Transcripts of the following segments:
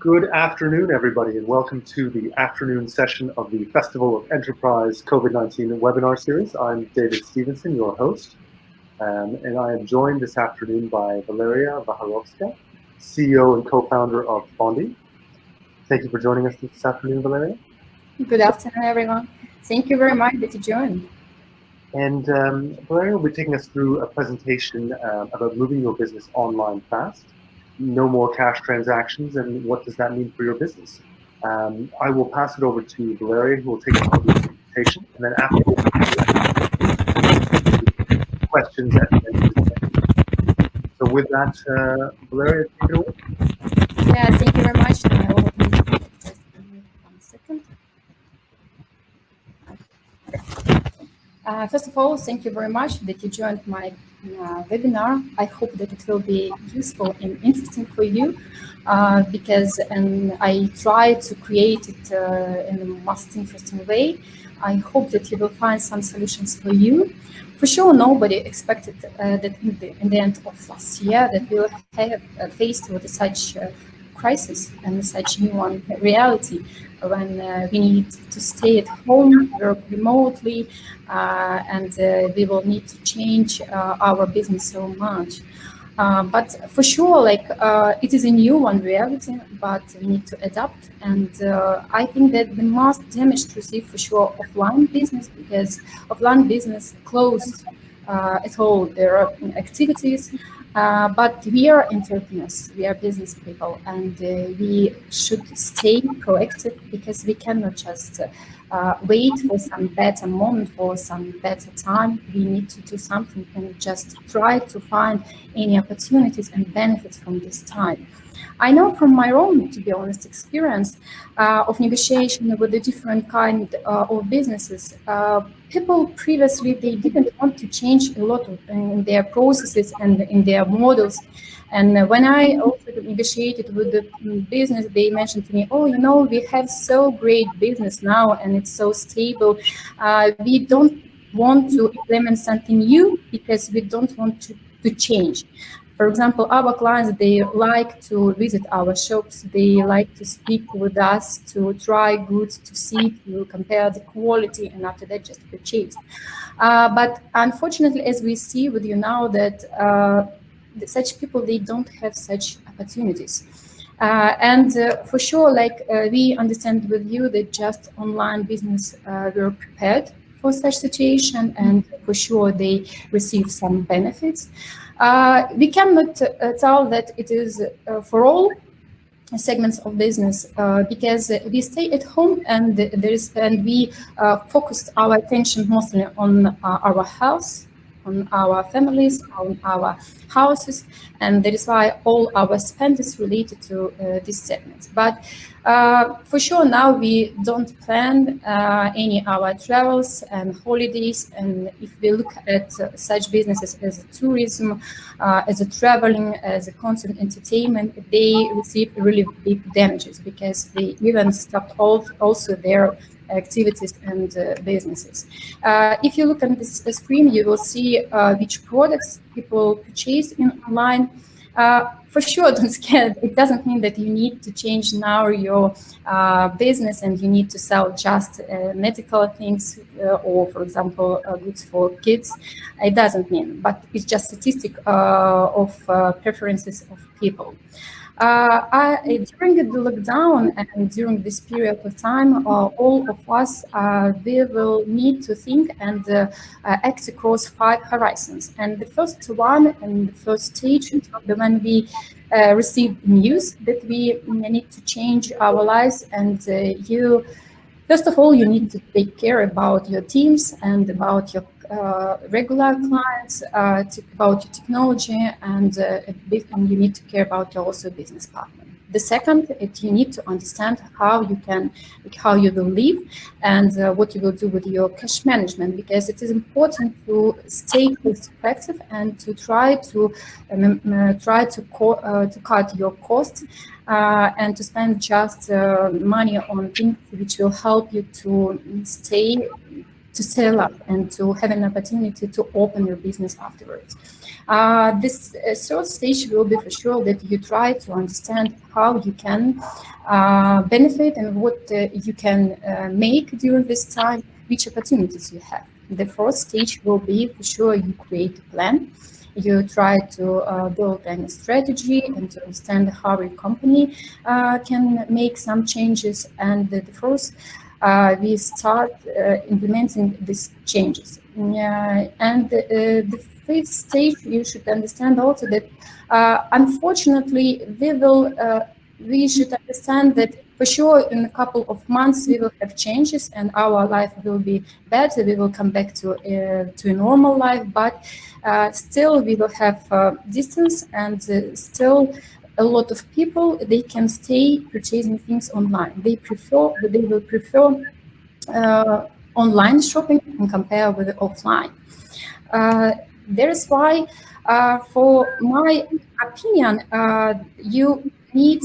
Good afternoon, everybody, and welcome to the afternoon session of the Festival of Enterprise COVID-19 webinar series. I'm David Stevenson, your host, and I am joined this afternoon by Valeria Vahorovska, CEO and co-founder of FONDY. Thank you for joining us this afternoon, Valeria. Good afternoon, everyone. Thank you very much that you joined. And Valeria will be taking us through a presentation about moving your business online fast. No more cash transactions, and what does that mean for your business? I will pass it over to Valeria, who will take us through the presentation, and then after questions at the end of the session. So with that, Valeria, take it away. Yeah, thank you very much. I will just give me 1 second. First of all, thank you very much that you joined my webinar. I hope that it will be useful and interesting for you because I try to create it in the most interesting way. I hope that you will find some solutions for you. For sure, nobody expected that in the end of last year that we will have faced with such crisis and such new one reality when we need to stay at home, work remotely, and we will need to change our business so much. But for sure, it is a new one reality, but we need to adapt. And I think that the most damage received for sure offline business, because offline business closed at all their activities. But we are entrepreneurs, we are business people, and we should stay proactive because we cannot just wait for some better moment, for some better time. We need to do something and just try to find any opportunities and benefits from this time. I know from my own, to be honest, experience of negotiation with the different kind of businesses, people previously, they didn't want to change a lot in their processes and in their models. And when I also negotiated with the business, they mentioned to me, oh, you know, we have so great business now and it's so stable. We don't want to implement something new because we don't want to change. For example, our clients, they like to visit our shops, they like to speak with us, to try goods, to see, to compare the quality, and after that just purchase. But unfortunately, as we see with you now, that such people, they don't have such opportunities. And for sure, we understand with you that just online business were prepared for such situation, and for sure they receive some benefits. We cannot tell that it is for all segments of business because we stay at home and we focused our attention mostly on our health, on our families, on our houses, and that is why all our spend is related to these segments. But for sure now we don't plan any our travels and holidays, and if we look at such businesses as tourism, as a traveling, as a content entertainment, they receive really big damages because they even stopped also their activities and businesses. If you look at this screen, you will see which products people purchase in online. For sure, don't scare. It doesn't mean that you need to change now your business and you need to sell just medical things or, for example, goods for kids. It doesn't mean, but it's just statistic of preferences of people. During the lockdown and during this period of time, all of us we will need to think and act across 5 horizons. And the first one and the first stage is when we receive news that we need to change our lives, and first of all, you need to take care about your teams and about your regular clients, about your technology, and you need to care about your also business partner. The second, you need to understand how you will live and what you will do with your cash management, because it is important to stay cost-effective and to try to cut your costs and to spend just money on things which will help you to stay to scale up and to have an opportunity to open your business afterwards. This third stage will be for sure that you try to understand how you can benefit and what you can make during this time, which opportunities you have. The fourth stage will be for sure you create a plan. You try to build a strategy and to understand how your company can make some changes. And the first, we start implementing these changes. And the fifth stage, you should understand also that unfortunately we should understand that for sure in a couple of months we will have changes and our life will be better. We will come back to a normal life, but still we will have distance, and still a lot of people, they can stay purchasing things online. They will prefer online shopping and compare with offline. That is why, for my opinion, you need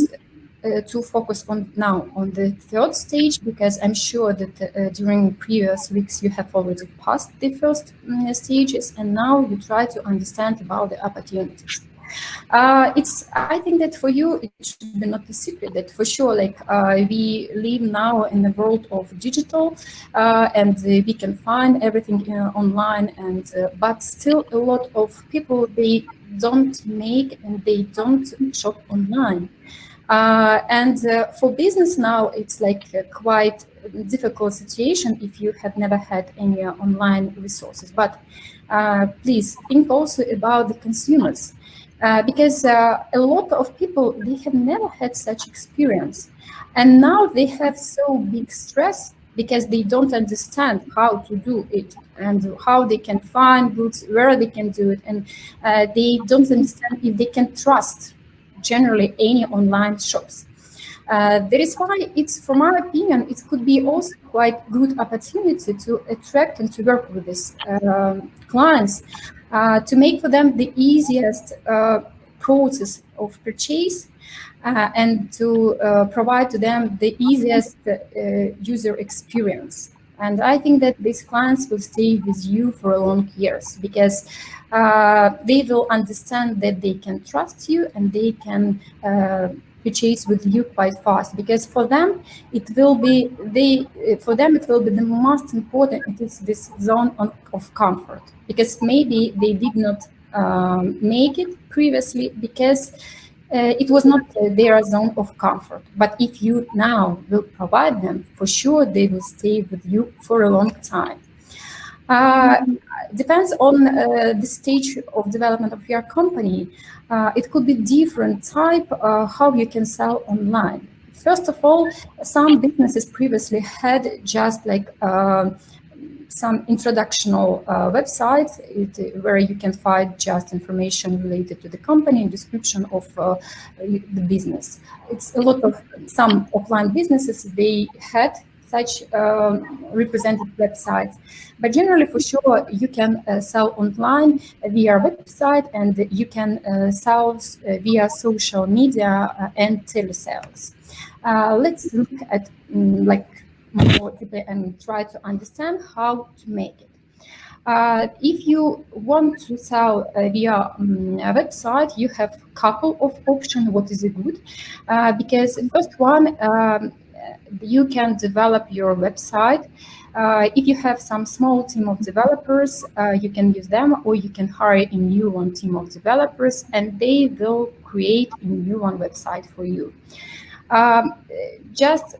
to focus on the third stage, because I'm sure that during previous weeks you have already passed the first stages, and now you try to understand about the opportunities. I think that for you it should be not a secret that for sure, like we live now in the world of digital, and we can find everything online, and but still a lot of people, they don't make and they don't shop online. And for business now, it's like a quite difficult situation if you have never had any online resources. But please think also about the consumers, because a lot of people, they have never had such experience, and now they have so big stress because they don't understand how to do it and how they can find goods, where they can do it, and they don't understand if they can trust generally any online shops. That is why it's, from my opinion, it could be also quite good opportunity to attract and to work with these clients, to make for them the easiest process of purchase, and to provide to them the easiest user experience. And I think that these clients will stay with you for long years, because they will understand that they can trust you and they can purchase with you quite fast, because for them it will be the most important. It is this zone of comfort, because maybe they did not make it previously because it was not their zone of comfort. But if you now will provide them, for sure they will stay with you for a long time. Depends on the stage of development of your company. It could be different type how you can sell online. First of all, some businesses previously had just like some introductional websites where you can find just information related to the company and description of the business. It's a lot of some offline businesses, they had such represented websites, but generally for sure you can sell online via website, and you can sell via social media and telesales. Let's look at like more deeply and try to understand how to make it. If you want to sell via a website, you have a couple of options. What is good? Because the first one, you can develop your website. If you have some small team of developers, you can use them, or you can hire a new one team of developers, and they will create a new one website for you. Just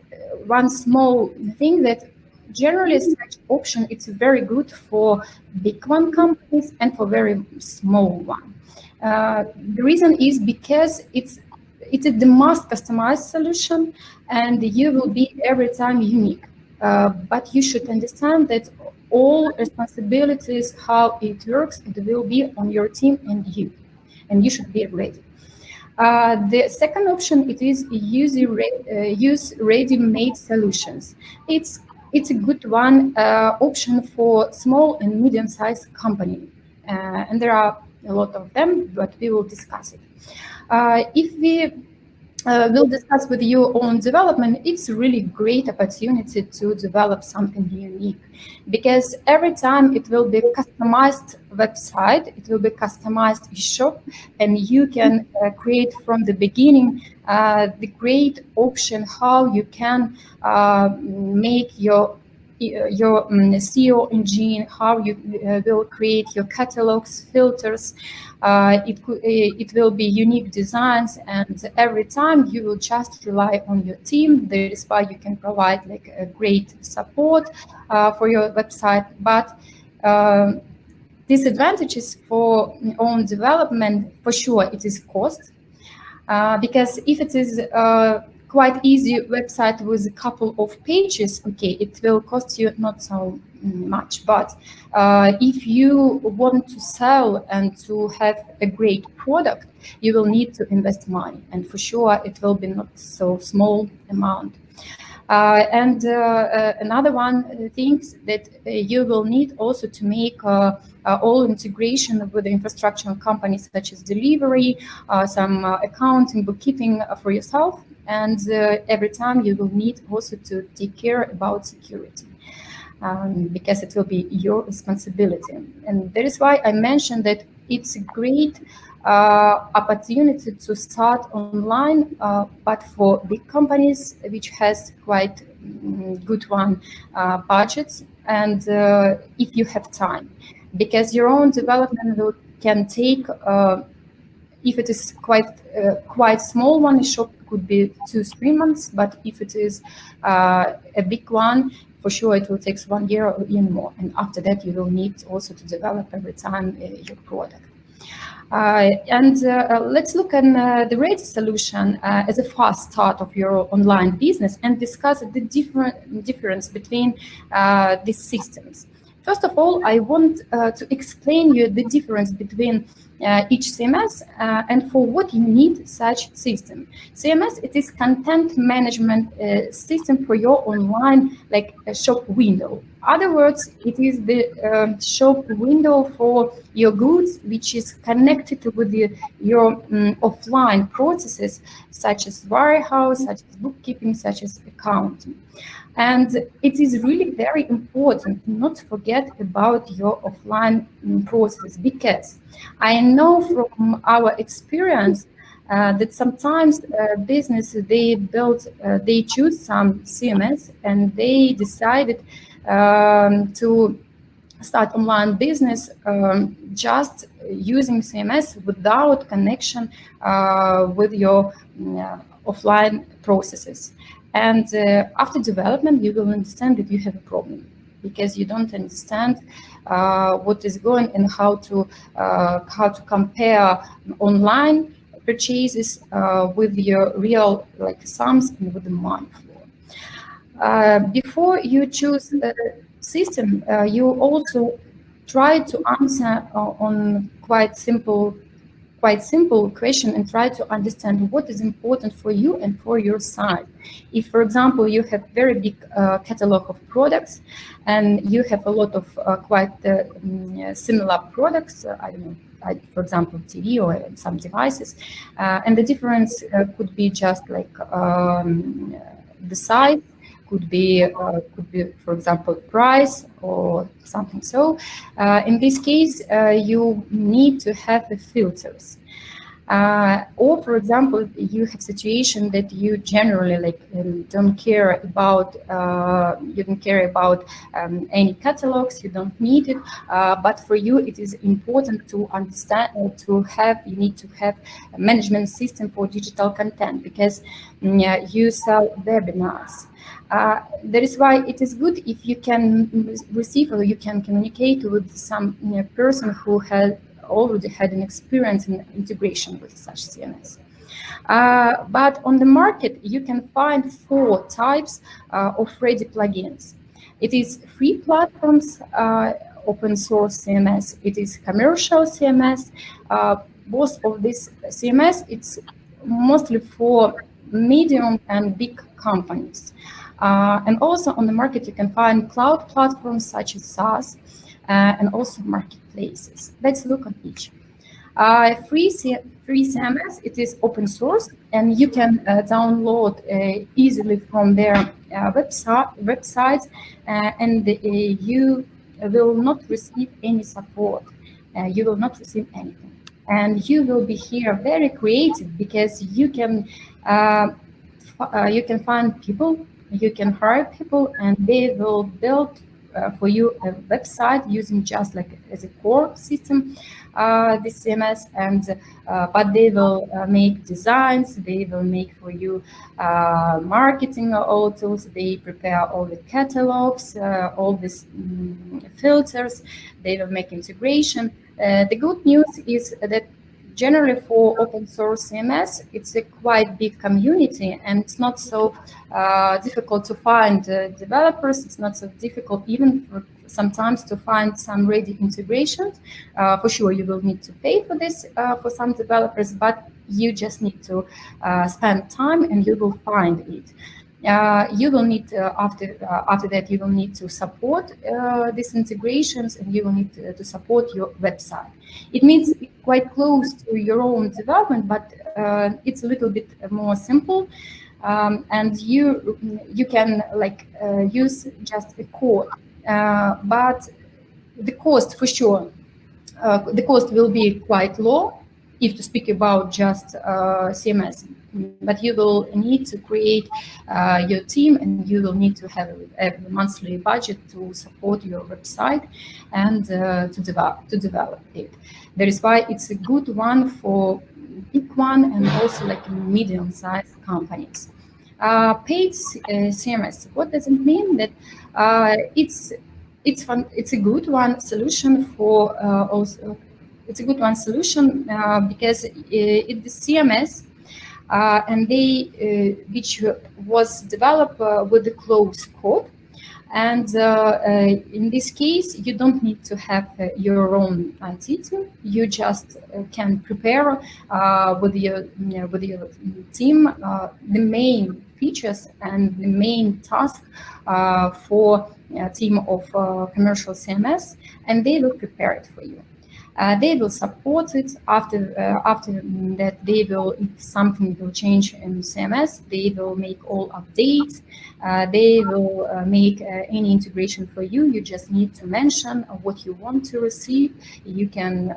one small thing, that generally such option, it's very good for big one companies and for very small one. The reason is because it's the most customized solution, and you will be every time unique. But you should understand that all responsibilities, how it works, it will be on your team and you should be ready. The second option, it is use ready-made solutions. It's a good one option for small and medium-sized company, and there are a lot of them, but we will discuss it. If we we'll discuss with you on development. It's a really great opportunity to develop something unique, because every time it will be customized website, it will be customized shop, and you can create from the beginning the great option how you can make your SEO engine, how you will create your catalogs, filters. It will be unique designs, and every time you will just rely on your team. That is why you can provide like a great support for your website. But disadvantages for own development, for sure, it is cost. Because if it is quite easy website with a couple of pages, okay, it will cost you not so much. But if you want to sell and to have a great product, you will need to invest money, and for sure it will be not so small amount. And another one things that you will need also to make all integration with the infrastructural companies such as delivery, some accounting, bookkeeping for yourself. And every time you will need also to take care about security. Because it will be your responsibility. And that is why I mentioned that it's a great opportunity to start online, but for big companies which has quite good budgets, and if you have time, because your own development can take, if it is quite small one, a shop could be 2-3 months, but if it is a big one, for sure it will take 1 year or even more. And after that, you will need also to develop every time your product. Let's look at the Ready solution as a fast start of your online business and discuss the difference between these systems. First of all, I want to explain you the difference between each CMS and for what you need such system. CMS, it is content management system for your online like a shop window. Other words, it is the shop window for your goods, which is connected with your offline processes, such as warehouse, such as bookkeeping, such as accounting. And it is really very important not to forget about your offline process, because I know from our experience that sometimes business, they choose some CMS and they decided to start online business just using CMS without connection with your offline processes. And after development, you will understand that you have a problem, because you don't understand what is going and how to compare online purchases with your real like sums and with the money flow. Before you choose a system, you also try to answer on quite simple question and try to understand what is important for you and for your site. If, for example, you have very big catalog of products and you have a lot of quite similar products, I don't know, for example, TV or some devices, and the difference could be just like the size, could be, for example, price or something. So in this case, you need to have the filters. Or, for example, you have situation that you generally like don't care about any catalogs, you don't need it, but for you it is important to understand you need to have a management system for digital content, because you sell webinars. That is why it is good if you can receive or you can communicate with some person who has already had an experience in integration with such CMS. But on the market, you can find 4 types of ready plugins. It is free platforms, open source CMS. It is commercial CMS. Both of these CMS, it's mostly for medium and big companies. And also on the market, you can find cloud platforms such as SaaS and also marketplaces. Let's look at each. Free CMS, it is open source, and you can download easily from their website, and you will not receive any support. You will not receive anything. And you will be here very creative, because you can find people, you can hire people, and they will build for you a website using just like as a core system, the CMS, and but they will make designs, they will make for you marketing tools, they prepare all the catalogs, all these filters, they will make integration. The good news is that generally for open source CMS, it's a quite big community, and it's not so difficult to find developers. It's not so difficult even sometimes to find some ready integrations. For sure, you will need to pay for this for some developers, but you just need to spend time and you will find it. You will need after that you will need to support these integrations, and you will need to support your website. It means it's quite close to your own development, but it's a little bit more simple, and you can like use just a code, but the cost for sure. The cost will be quite low if to speak about just CMS, but you will need to create your team, and you will need to have a monthly budget to support your website and to develop it. That is why it's a good one for big one and also like medium-sized companies. Paid CMS, what does it mean? That it's fun. It's a good one solution for also. It's a good one solution because it's CMS, and they which was developed with the closed code. And in this case, you don't need to have your own IT team. You just can prepare with your team the main features and the main task for a team of commercial CMS, and they will prepare it for you. They will support it after that. They will, if something will change in CMS, they will make all updates. They will make any integration for you. You just need to mention what you want to receive. You can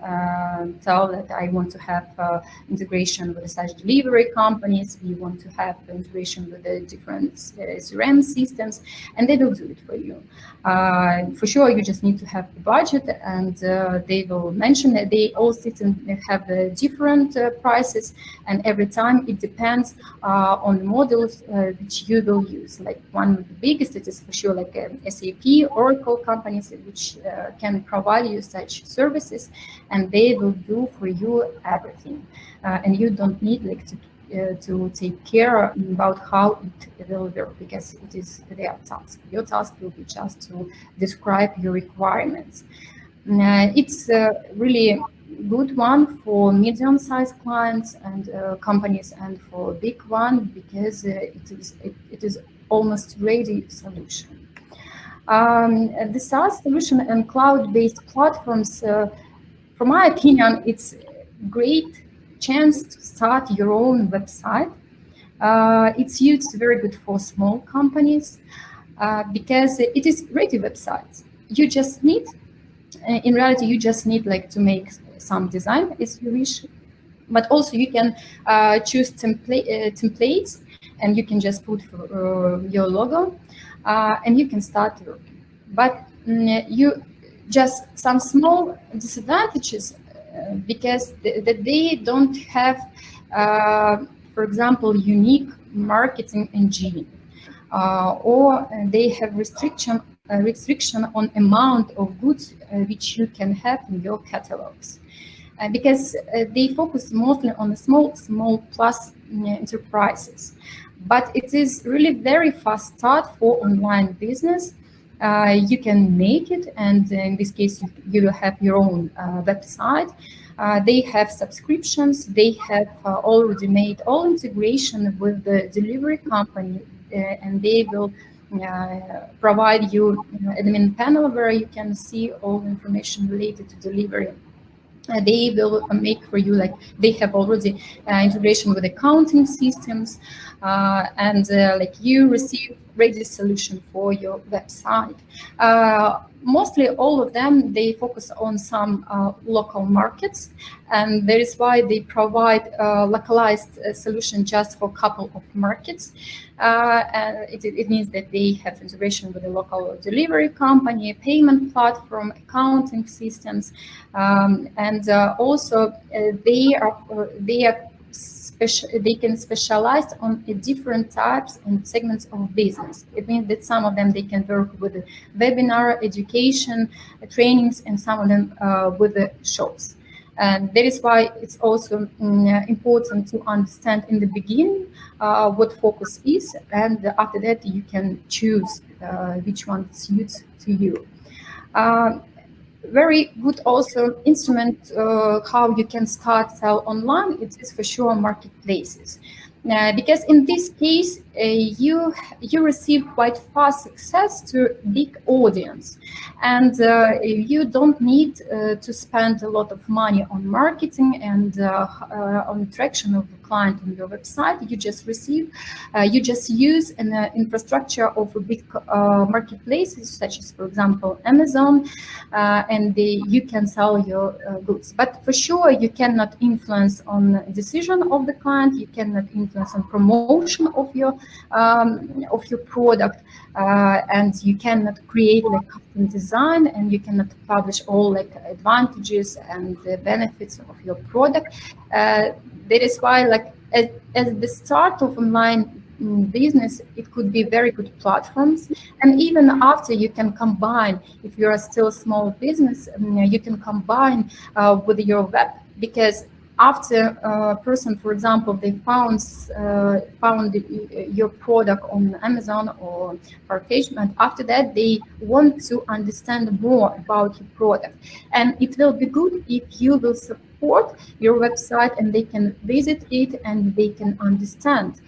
tell that I want to have integration with such delivery companies. You want to have integration with the different CRM systems, and they will do it for you. For sure, you just need to have the budget, and they will mention that they all systems have different prices, and every time it depends on the modules which you will use. Like one of the biggest, it is for sure like SAP, Oracle companies, which can provide you such services, and they will do for you everything, and you don't need like to take care about how it will work, because it is their task. Your task will be just to describe your requirements. It's a really good one for medium-sized clients and companies, and for big one because it is almost ready solution. The SaaS solution and cloud-based platforms, from my opinion, it's great chance to start your own website. It's used very good for small companies because it is ready websites. You just need, in reality, you just need like to make some design as you wish, but also you can choose templates, and you can just put your logo, and you can start working. But you just some small disadvantages. Because they don't have, for example, unique marketing engine, or they have restriction on amount of goods which you can have in your catalogs, because they focus mostly on the small plus enterprises. But it is really very fast start for online business. You can make it, and in this case, you will have your own website. They have subscriptions. They have already made all integration with the delivery company, and they will provide you admin panel where you can see all information related to delivery. They will make for you, like they have already integration with accounting systems, and like you receive ready solution for your website. Mostly all of them, they focus on some local markets, and that is why they provide localized solution just for a couple of markets. And it means that they have integration with a local delivery company, payment platform, accounting systems, and also they can specialize on different types and segments of business. It means that some of them, they can work with webinar, education, trainings, and some of them with the shops. And that is why it's also important to understand in the beginning what focus is, and after that you can choose which one suits to you. Very good also instrument how you can start sell online. It is for sure marketplaces, because in this case you receive quite fast access to big audience, and you don't need to spend a lot of money on marketing and on attraction of the client on your website. You just you just use an infrastructure of a big marketplaces, such as, for example, Amazon, and you can sell your goods. But for sure, you cannot influence on decision of the client. You cannot influence on promotion of your product, and you cannot create like custom design, and you cannot publish all like advantages and the benefits of your product. That is why, like at the start of online business, it could be very good platforms, and even after you can combine, if you are still a small business, you can combine with your web, because after a person, for example, they found your product on Amazon or Farfetch, and after that they want to understand more about your product, and it will be good if you will support your website and they can visit it and they can understand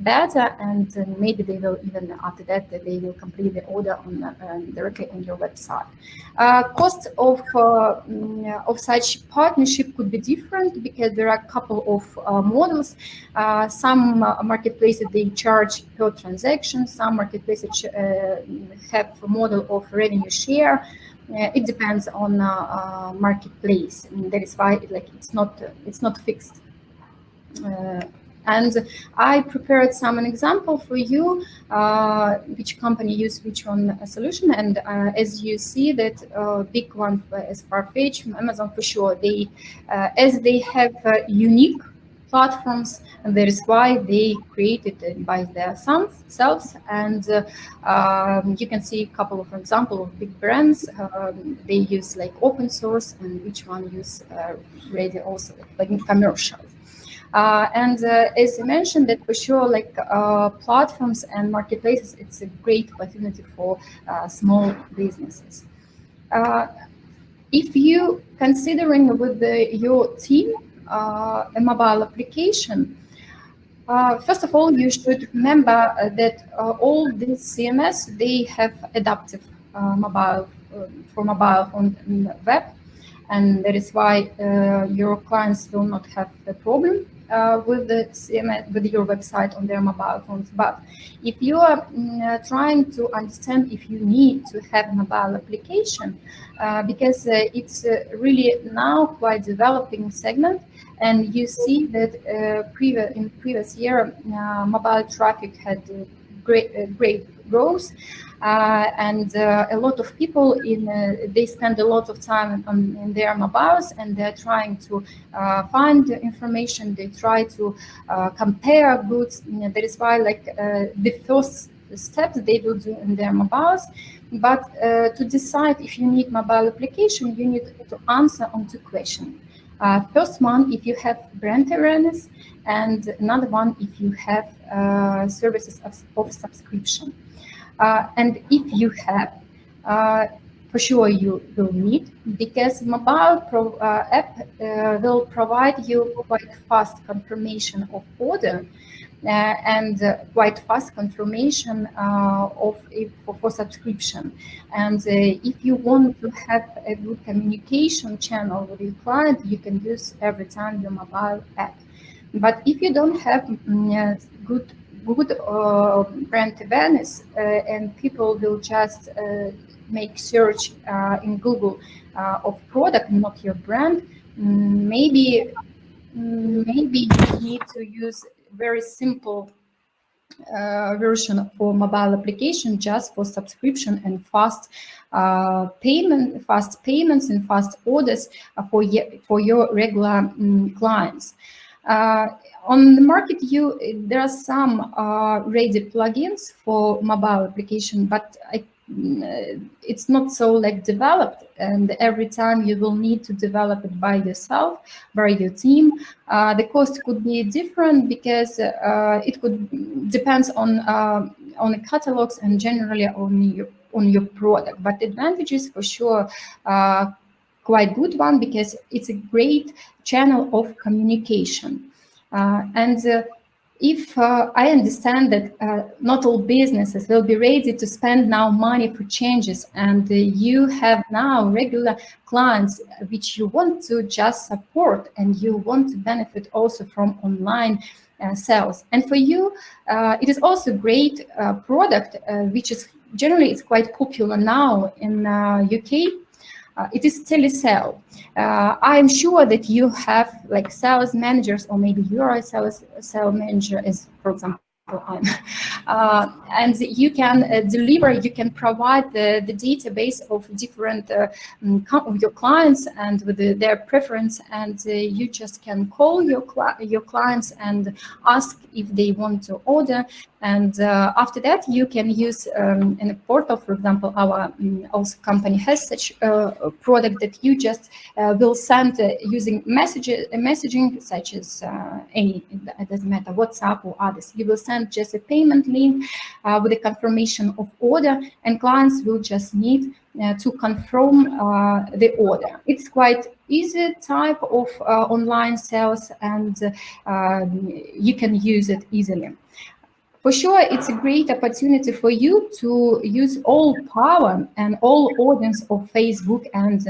better, and maybe they will even after that they will complete the order on directly on your website. Cost of such partnership could be different, because there are a couple of models. Some marketplaces, they charge per transaction. Some marketplaces have a model of revenue share. It depends on marketplace. That is why it's not fixed. And I prepared some an example for you, which company use which one solution. And as you see that big one as Farfetch, Amazon, for sure, they as they have unique platforms, and that is why they created it by themselves. And you can see a couple of examples of big brands. They use like open source, and which one use ready also like commercial. And as I mentioned, that for sure, like platforms and marketplaces, it's a great opportunity for small businesses. If you considering with your team a mobile application, first of all, you should remember that all these CMS, they have adaptive mobile for mobile on web, and that is why your clients will not have a problem with the CMS, with your website on their mobile phones. But if you are trying to understand if you need to have mobile application, because it's really now quite developing segment, and you see that in previous year mobile traffic had great growth. And a lot of people they spend a lot of time in their mobiles, and they're trying to find information. They try to compare goods. That is why the first steps they will do in their mobiles. But to decide if you need mobile application, you need to answer on two questions. First one, if you have brand awareness, and another one, if you have services of subscription. And if you have, for sure you will need, because mobile app will provide you quite fast confirmation of order and quite fast confirmation for subscription. And if you want to have a good communication channel with your client, you can use every time your mobile app. But if you don't have good brand awareness and people will just make search in Google of product, not your brand, maybe you need to use very simple version for mobile application just for subscription and fast payments and fast orders for your regular clients. On the market, there are some ready plugins for mobile application, but it's not so like developed, and every time you will need to develop it by yourself, by your team. The cost could be different because it could depends on the catalogs and generally on your product. But the advantages for sure quite good one, because it's a great channel of communication. If I understand that not all businesses will be ready to spend now money for changes, and you have now regular clients which you want to just support, and you want to benefit also from online sales. And for you, it is also a great product, which is generally it's quite popular now in UK. It is telesale. I'm sure that you have like sales managers, or maybe you are a sales manager, as for example I'm, and you can deliver. You can provide the database of different of your clients and with their preference, and you just can call your clients and ask if they want to order. And after that, you can use in a portal, for example, our also company has such a product that you just will send using messaging, such as it doesn't matter, WhatsApp or others. You will send just a payment link with a confirmation of order, and clients will just need to confirm the order. It's quite easy type of online sales, and you can use it easily. For sure, it's a great opportunity for you to use all power and all audience of Facebook and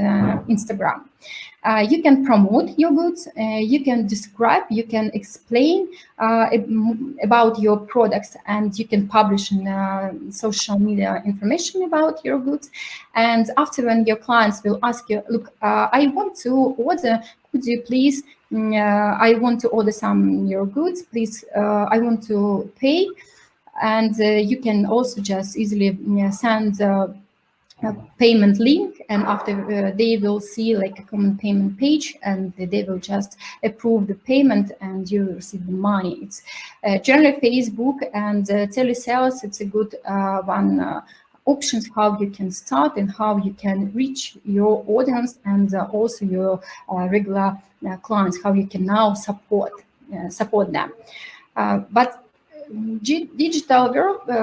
Instagram. You can promote your goods, you can describe, you can explain about your products, and you can publish in social media information about your goods. And after, when your clients will ask you, look, I want to order, could you please, I want to order some your goods, please, I want to pay. And you can also just easily send a payment link, and after they will see like a common payment page, and they will just approve the payment and you receive the money. It's generally Facebook and telesales. It's a good one options how you can start and how you can reach your audience, and also your regular clients, how you can now support them. But digital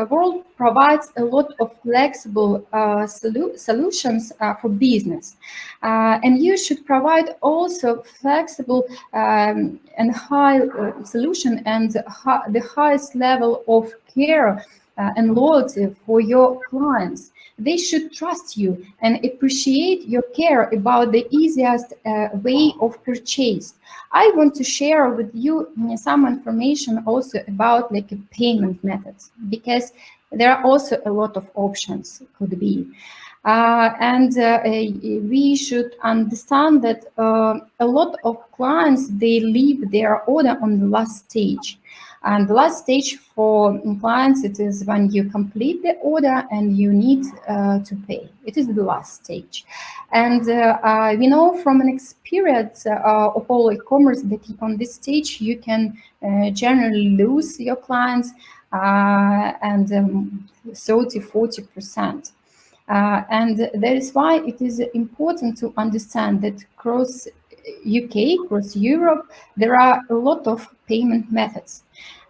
world provides a lot of flexible solutions for business, and you should provide also flexible and high solution and the highest level of care and loyalty for your clients. They should trust you and appreciate your care about the easiest way of purchase. I want to share with you some information also about like payment methods, because there are also a lot of options could be. And we should understand that a lot of clients, they leave their order on the last stage. And the last stage for clients, it is when you complete the order and you need to pay. It is the last stage. And we know from an experience of all e-commerce that on this stage, you can generally lose your clients and 30–40%. And that is why it is important to understand that across UK, across Europe, there are a lot of payment methods.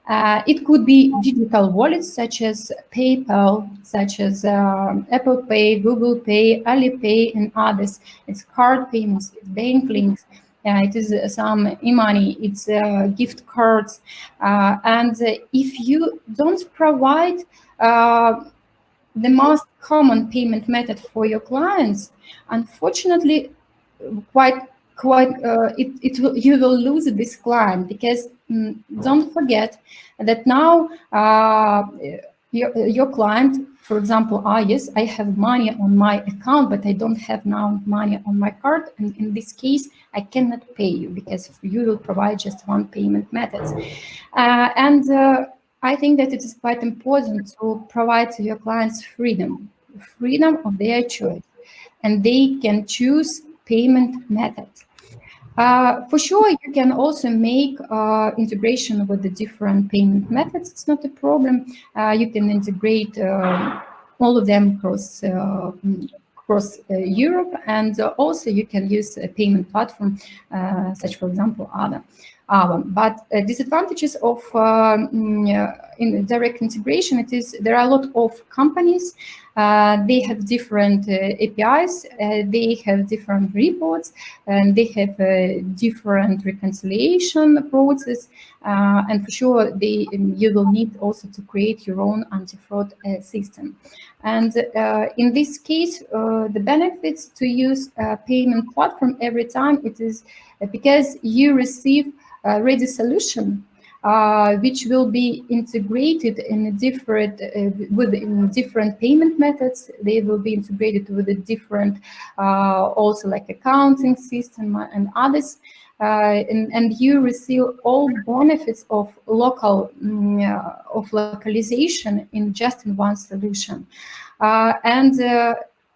It could be digital wallets such as PayPal, such as Apple Pay, Google Pay, Alipay, and others. It's card payments, it's bank links, it is some e-money, it's gift cards. And if you don't provide the most common payment method for your clients, unfortunately, you will lose this client, because don't forget that now your client, for example, yes, I have money on my account, but I don't have now money on my card, and in this case I cannot pay you because you will provide just one payment method. And I think that it is quite important to provide to your clients freedom of their choice, and they can choose payment methods. For sure, you can also make integration with the different payment methods. It's not a problem. You can integrate all of them across Europe, and also you can use a payment platform, such, for example, Avan. But disadvantages of in direct integration, it is there are a lot of companies. They have different APIs, they have different reports, and they have different reconciliation process. And for sure, you will need also to create your own anti-fraud system. And in this case, the benefits to use a payment platform every time, it is because you receive a ready solution, which will be integrated in a different different payment methods. They will be integrated with a different also like accounting system and others. And you receive all benefits of localization just in one solution.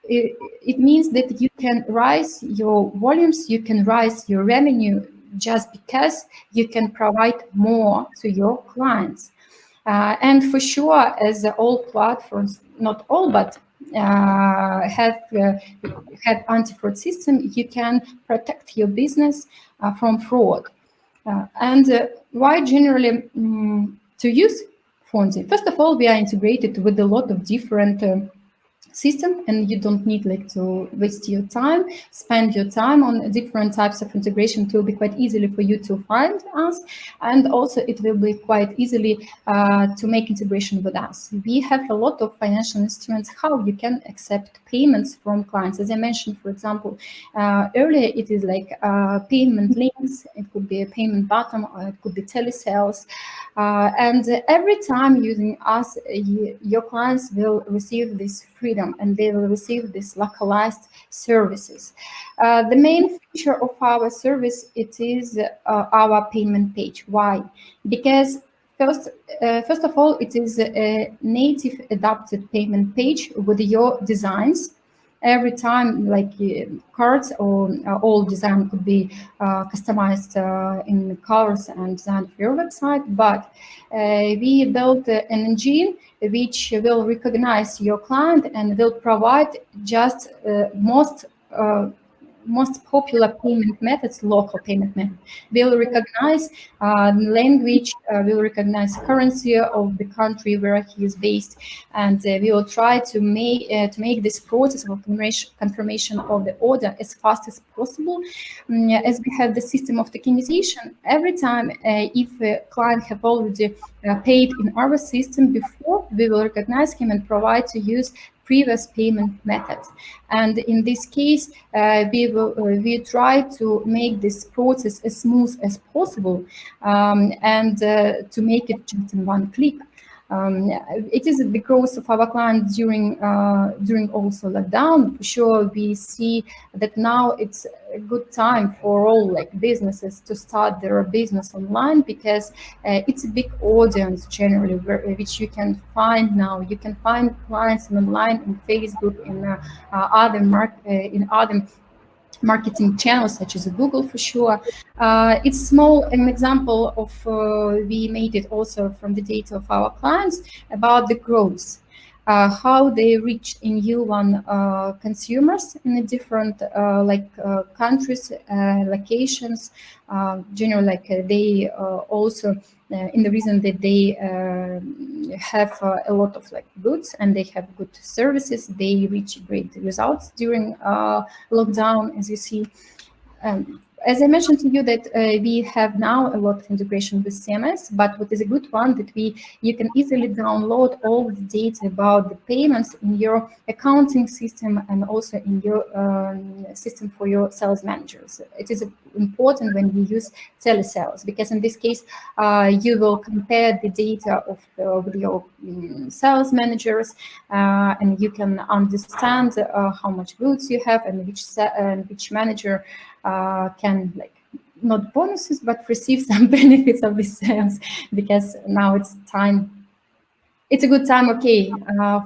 It means that you can rise your volumes, you can rise your revenue, just because you can provide more to your clients. And for sure, as all platforms, not all, but have anti-fraud system, you can protect your business from fraud. And why generally to use FONDY? First of all, we are integrated with a lot of different system, and you don't need to waste your time, spend your time on different types of integration. It will be quite easily for you to find us, and also it will be quite easily to make integration with us. We have a lot of financial instruments how you can accept payments from clients. As I mentioned, for example, earlier, it is like payment links, it could be a payment button, or it could be telesales. And every time using us, your clients will receive this freedom, and they will receive these localized services. The main feature of our service, it is our payment page. Why? Because first of all, it is a native adapted payment page with your designs. Every time, like cards or all design could be customized in colors and designed for your website, but we built an engine which will recognize your client and will provide just most popular payment methods, local payment method. Will recognize language, will recognize currency of the country where he is based, and we will try to make this process of confirmation of the order as fast as possible. As we have the system of tokenization, every time if a client have already paid in our system before, we will recognize him and provide to use previous payment methods. And in this case, we try to make this process as smooth as possible, and to make it just in one click. It is the growth of our clients during also lockdown. For sure, we see that now it's a good time for all businesses to start their business online, because it's a big audience generally, which you can find now. You can find clients online in Facebook, in other marketing channels such as Google, for sure. It's small an example of we made it also from the data of our clients about the growth. how they reached in U1 consumers in the different countries, locations. Generally, they also in the reason that they have a lot of goods and they have good services, they reach great results during lockdown, as you see. As I mentioned to you that we have now a lot of integration with CMS, but what is a good one that you can easily download all the data about the payments in your accounting system and also in your system for your sales managers. It is important when you use telesales, because in this case you will compare the data with your sales managers, and you can understand how much goods you have and which manager can not bonuses but receive some benefits of the sales, because now it's a good time,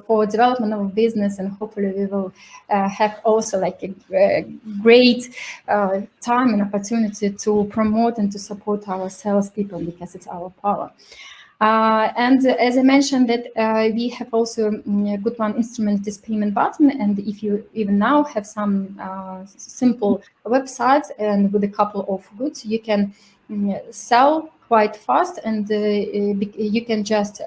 for development of business, and hopefully we will have also a great time and opportunity to promote and to support our salespeople, because it's our power. And as I mentioned that we have also a good one instrument, this payment button, and if you even now have some simple websites and with a couple of goods, you can sell quite fast, and you can just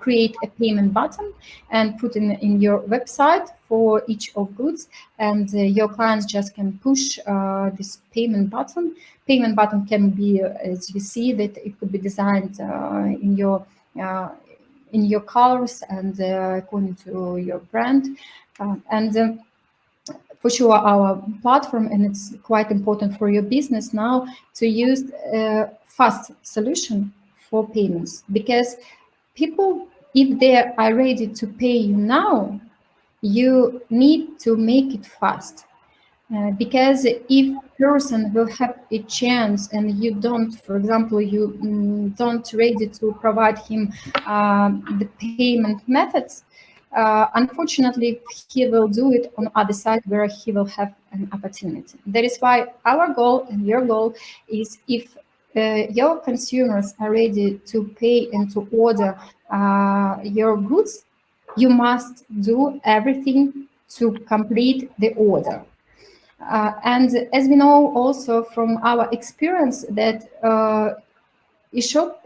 create a payment button and put in your website for each of goods, and your clients just can push this payment button. Payment button can be, as you see, that it could be designed in your colors and according to your brand, and for sure our platform, and it's quite important for your business now to use a fast solution for payments, because people, if they are ready to pay you now, you need to make it fast. Because if person will have a chance and you don't, for example, you don't ready to provide him the payment methods, unfortunately he will do it on other side where he will have an opportunity. That is why our goal and your goal is, if your consumers are ready to pay and to order your goods, you must do everything to complete the order. And as we know also from our experience that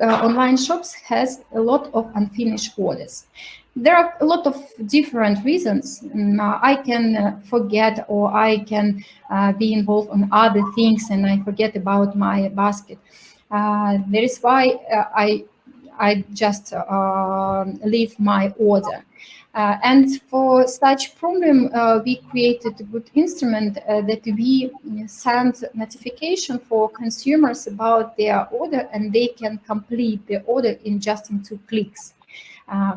online shops has a lot of unfinished orders. There are a lot of different reasons. I can forget, or I can be involved on other things and I forget about my basket. That is why I just leave my order. And for such problem, we created a good instrument that we send notification for consumers about their order, and they can complete the order in just 2 clicks,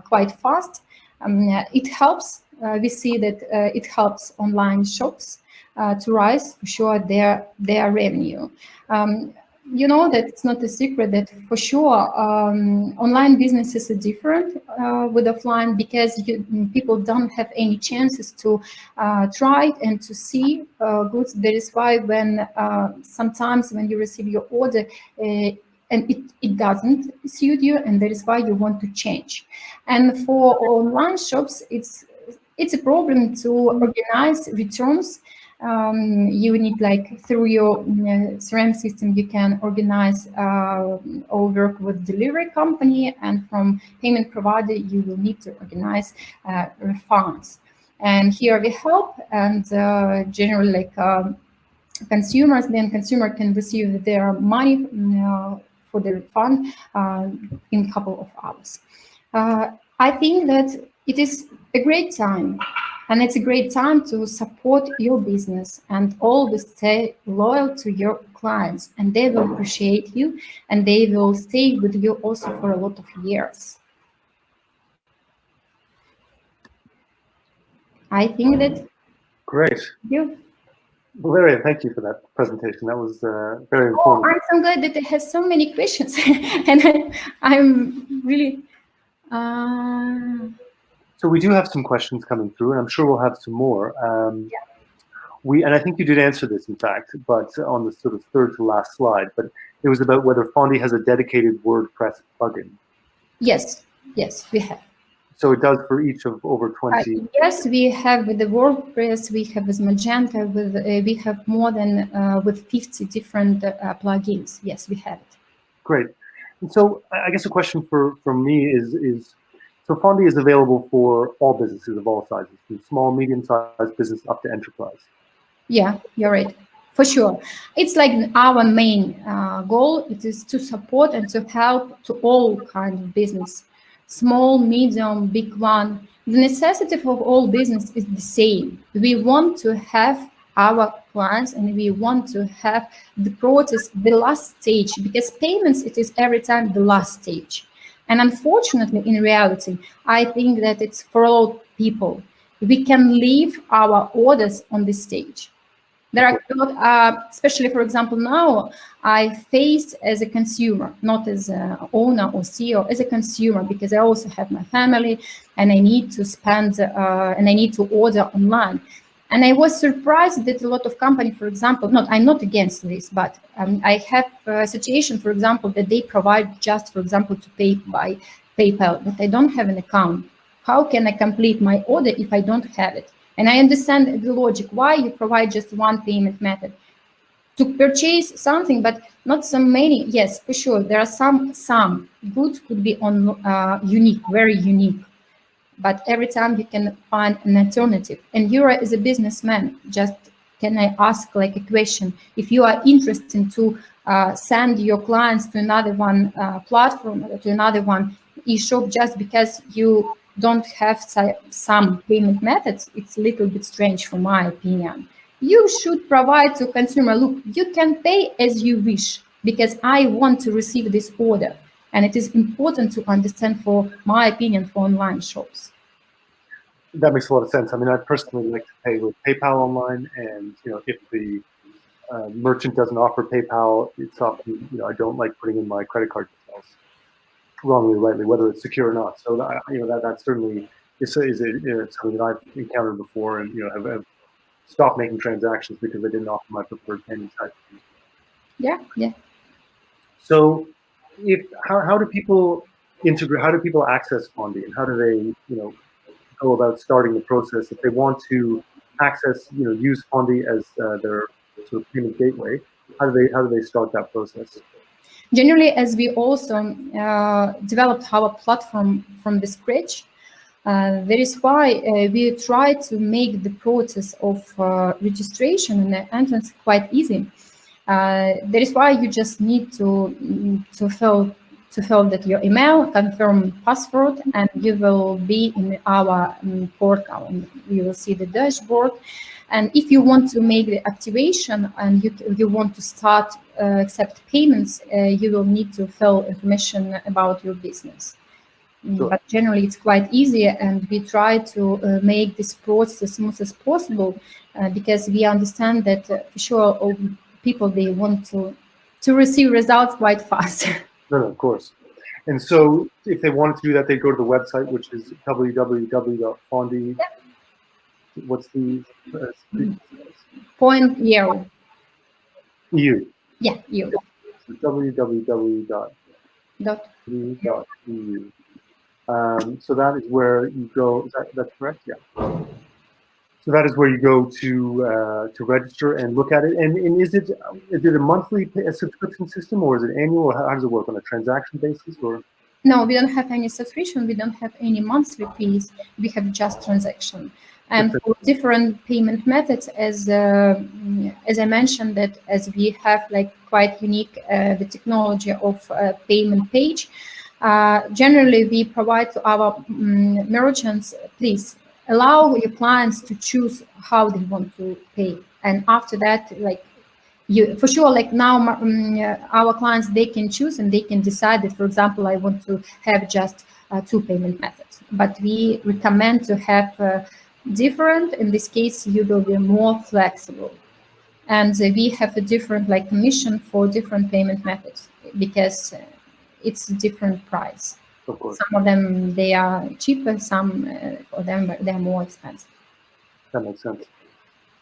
quite fast. It helps. We see that it helps online shops to rise for sure their revenue. You know that it's not a secret that for sure online businesses are different with offline, because people don't have any chances to try it and to see goods. That is why when sometimes when you receive your order and it doesn't suit you, and that is why you want to change. And for online shops, it's a problem to organize returns. You need through your CRM system, you can organize or work with delivery company, and from payment provider, you will need to organize refunds. And here we help, and generally consumer can receive their money for the refund in a couple of hours. I think that it is a great time. And it's a great time to support your business and always stay loyal to your clients, and they will appreciate you and they will stay with you also for a lot of years. I think that. Great. You. Valeria, thank you for that presentation. That was very informative. I'm so glad that it has so many questions, and I'm really. So we do have some questions coming through, and I'm sure we'll have some more. And I think you did answer this, in fact, but on the sort of third to last slide. But it was about whether FONDY has a dedicated WordPress plugin. Yes, we have. So it does for each of over 20. Yes, we have with the WordPress, we have with Magenta, we have more than with 50 different plugins. Yes, we have it. Great. And so I guess a question from me is so FONDY is available for all businesses of all sizes, from small, medium-sized business up to enterprise. Yeah, you're right. For sure. It's like our main goal. It is to support and to help to all kinds of business, small, medium, big one. The necessity for all business is the same. We want to have our clients and we want to have the process, the last stage, because payments, it is every time the last stage. And unfortunately, in reality, I think that it's for all people. We can leave our orders on this stage. There are a lot, especially, for example, now I face as a consumer, not as an owner or CEO, as a consumer, because I also have my family and I need to spend and I need to order online. And I was surprised that a lot of companies, for example, I'm not against this, but I have a situation, for example, that they provide just, for example, to pay by PayPal, but I don't have an account. How can I complete my order if I don't have it? And I understand the logic, why you provide just one payment method. To purchase something, but not so many. Yes, for sure, there are some goods could be on unique, very unique. But every time you can find an alternative. And you as a businessman, just can I ask like a question? If you are interested to send your clients to another one platform, to another one e-shop, just because you don't have some payment methods, it's a little bit strange from my opinion. You should provide to consumer, look, you can pay as you wish, because I want to receive this order. And it is important to understand, for my opinion, for online shops. That makes a lot of sense. I mean, I personally like to pay with PayPal online, and if the merchant doesn't offer PayPal, it's often I don't like putting in my credit card details, wrongly or rightly, whether it's secure or not. So that certainly is something that I've encountered before, and have stopped making transactions because they didn't offer my preferred payment type. Yeah. So, how do people integrate? How do people access FONDY, and how do they go about starting the process if they want to access use FONDY as their sort of payment gateway? How do they start that process? Generally, as we also developed our platform from the scratch, that is why we try to make the process of registration and the entrance quite easy. That is why you just need to fill that your email, confirm password, and you will be in our portal, and you will see the dashboard. And if you want to make the activation and you want to start accept payments, you will need to fill information about your business. Sure. But generally, it's quite easy, and we try to make this process as smooth as possible because we understand that for sure all people, they want to receive results quite fast. No, of course. And so if they wanted to do that, they go to the website, which is www.fondy. Yeah. What's the point EU? EU. Yeah, EU. So www.fondy.eu. So that is where you go. That's correct? Yeah. So that is where you go to register and look at it. And is it a monthly subscription system, or is it annual, or how does it work, on a transaction basis, or? No, we don't have any subscription. We don't have any monthly fees. We have just transaction. And for different payment methods, as I mentioned, that as we have like quite unique the technology of payment page. Generally, we provide to our merchants, please allow your clients to choose how they want to pay. And after that, like for sure, like now our clients, they can choose and they can decide that, for example, I want to have just 2 payment methods. But we recommend to have different. In this case, you will be more flexible. And we have a different like commission for different payment methods because it's a different price. Of course. Some of them, they are cheaper, some for them, they're more expensive. That makes sense.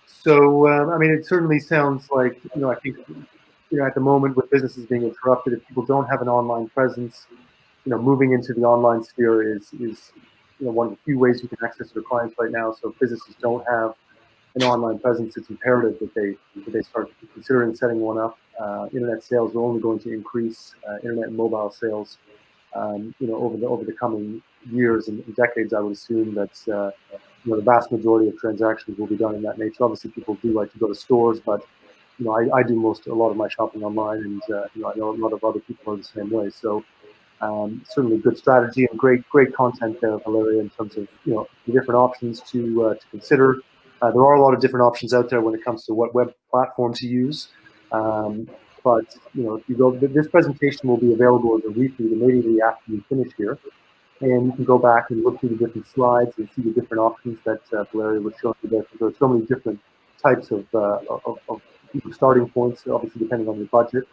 So, I mean, it certainly sounds like, I think, at the moment with businesses being interrupted, if people don't have an online presence, moving into the online sphere is one of the few ways you can access your clients right now. So if businesses don't have an online presence, it's imperative that they start considering setting one up. Internet sales are only going to increase. Internet and mobile sales, over the coming years and decades. I would assume that the vast majority of transactions will be done in that nature. Obviously, people do like to go to stores, but I do a lot of my shopping online, and I know a lot of other people are the same way. So certainly good strategy and great content there, Valeria, in terms of the different options to consider. There are a lot of different options out there when it comes to what web platform to use. But if you go, this presentation will be available as a repeat immediately after you finish here, and you can go back and look through the different slides and see the different options that Valeria was showing you there. There are so many different types of starting points, obviously depending on your budget.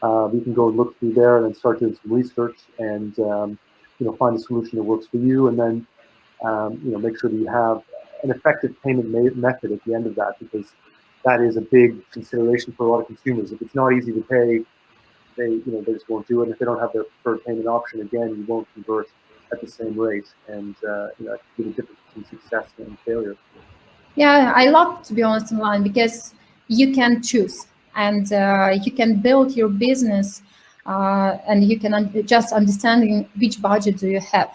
We can go and look through there and then start doing some research and find a solution that works for you, and then make sure that you have an effective payment method at the end of that, because that is a big consideration for a lot of consumers. If it's not easy to pay, they just won't do it. And if they don't have their preferred payment option, again, you won't convert at the same rate, and it can be the difference between success and failure. Yeah, I love to be honest online, because you can choose, and you can build your business, and you can just understanding which budget do you have,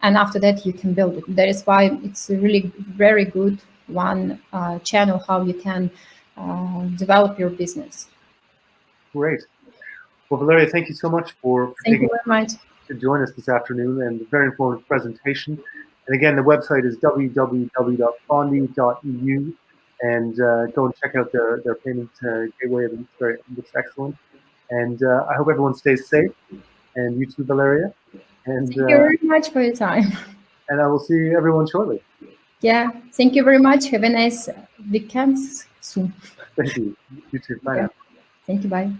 and after that you can build it. That is why it's a really very good one channel how you can develop your business. Great. Well, Valeria, thank you so much for taking to join us this afternoon, and a very informative presentation. And again, the website is www.fondy.eu, and go and check out their payment gateway. It looks excellent. And I hope everyone stays safe, and you too, Valeria. And thank you very much for your time. And I will see everyone shortly. Yeah, thank you very much. Have a nice weekend soon. Thank you. You too. Bye now. Thank you. Bye.